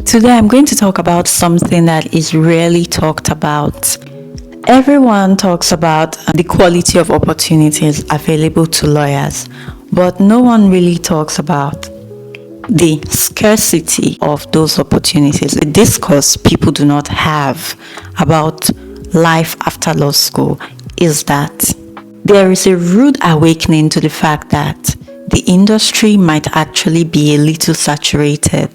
Today, I'm going to talk about something that is rarely talked about. Everyone talks about the quality of opportunities available to lawyers, but no one really talks about the scarcity of those opportunities. The discourse people do not have about life after law school is that there is a rude awakening to the fact that the industry might actually be a little saturated.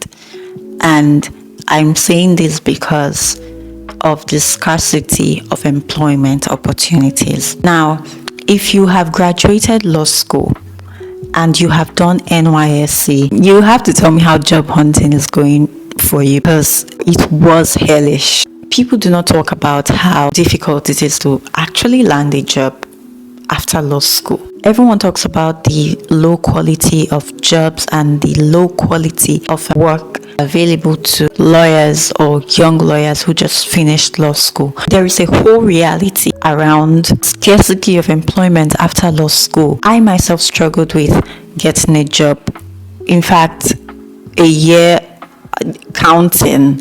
And I'm saying this because of the scarcity of employment opportunities. Now, if you have graduated law school and you have done NYSC, you have to tell me how job hunting is going for you, because it was hellish. People do not talk about how difficult it is to actually land a job after law school. Everyone talks about the low quality of jobs and the low quality of work available to lawyers or young lawyers who just finished law school. There is a whole reality around scarcity of employment after law school. I myself struggled with getting a job. In fact, a year counting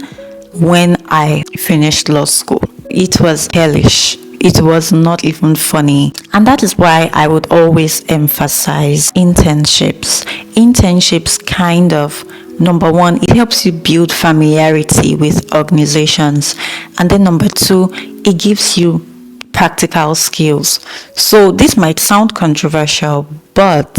when I finished law school. It was hellish. It was not even funny. And that is why I would always emphasize internships. Internships kind of, number one, it helps you build familiarity with organizations. And then number two, it gives you practical skills. So this might sound controversial, but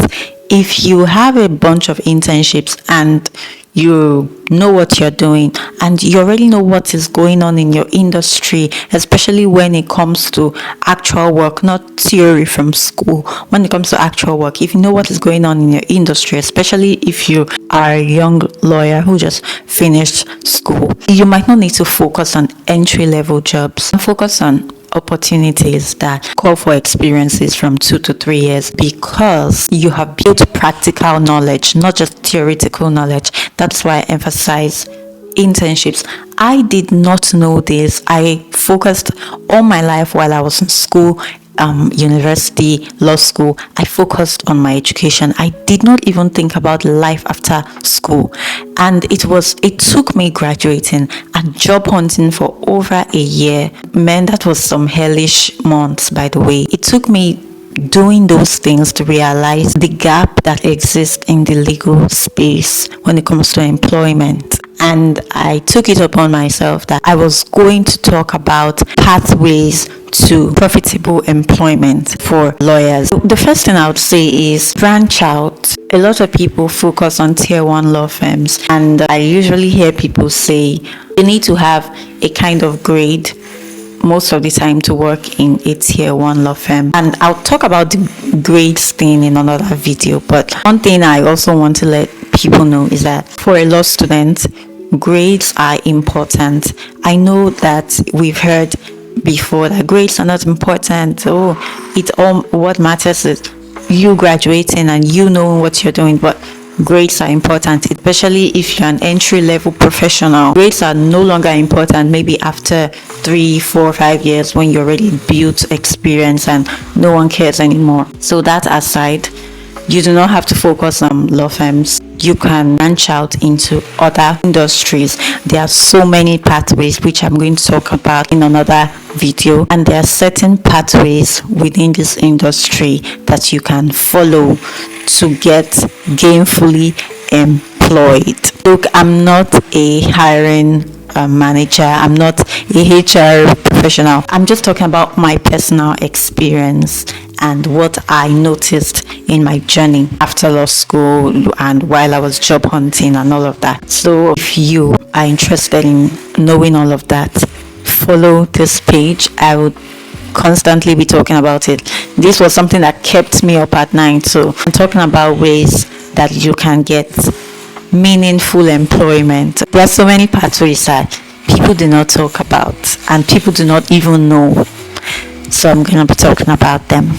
if you have a bunch of internships and you know what you're doing and you already know what is going on in your industry, especially when it comes to actual work, not theory from school. When it comes to actual work, if you know what is going on in your industry, especially if you are a young lawyer who just finished school, you might not need to focus on entry-level jobs and focus on opportunities that call for experiences from 2 to 3 years, because you have built practical knowledge, not just theoretical knowledge. That's why I emphasize internships. I did not know this. I focused all my life while I was in school, university, law school. I focused on my education. I did not even think about life after school. And it took me graduating and job hunting for over a year. Man, that was some hellish months, by the way. It took me doing those things to realize the gap that exists in the legal space when it comes to employment. And I took it upon myself that I was going to talk about pathways to profitable employment for lawyers. The first thing I would say is branch out. A lot of people focus on tier 1 law firms, and I usually hear people say you need to have a kind of grade most of the time to work in a tier 1 law firm. And I'll talk about the grades thing in another video. But one thing I also want to let people know is that for a law student, grades are important. I know that we've heard before that grades are not important. What matters is you graduating and you know what you're doing. But grades are important, especially if you're an entry-level professional. Grades are no longer important maybe after 3, 4, 5 years when you already built experience and no one cares anymore. So that aside, you do not have to focus on law firms. You can branch out into other industries. There are so many pathways which I'm going to talk about in another video, and there are certain pathways within this industry that you can follow to get gainfully employed. Look, I'm not a hiring manager. I'm not a HR professional. I'm just talking about my personal experience and what I noticed in my journey after law school and while I was job hunting and all of that. So if you are interested in knowing all of that, follow this page. I would constantly be talking about it. This was something that kept me up at night. So I'm talking about ways that you can get meaningful employment. There are so many pathways that people do not talk about and people do not even know. So I'm going to be talking about them.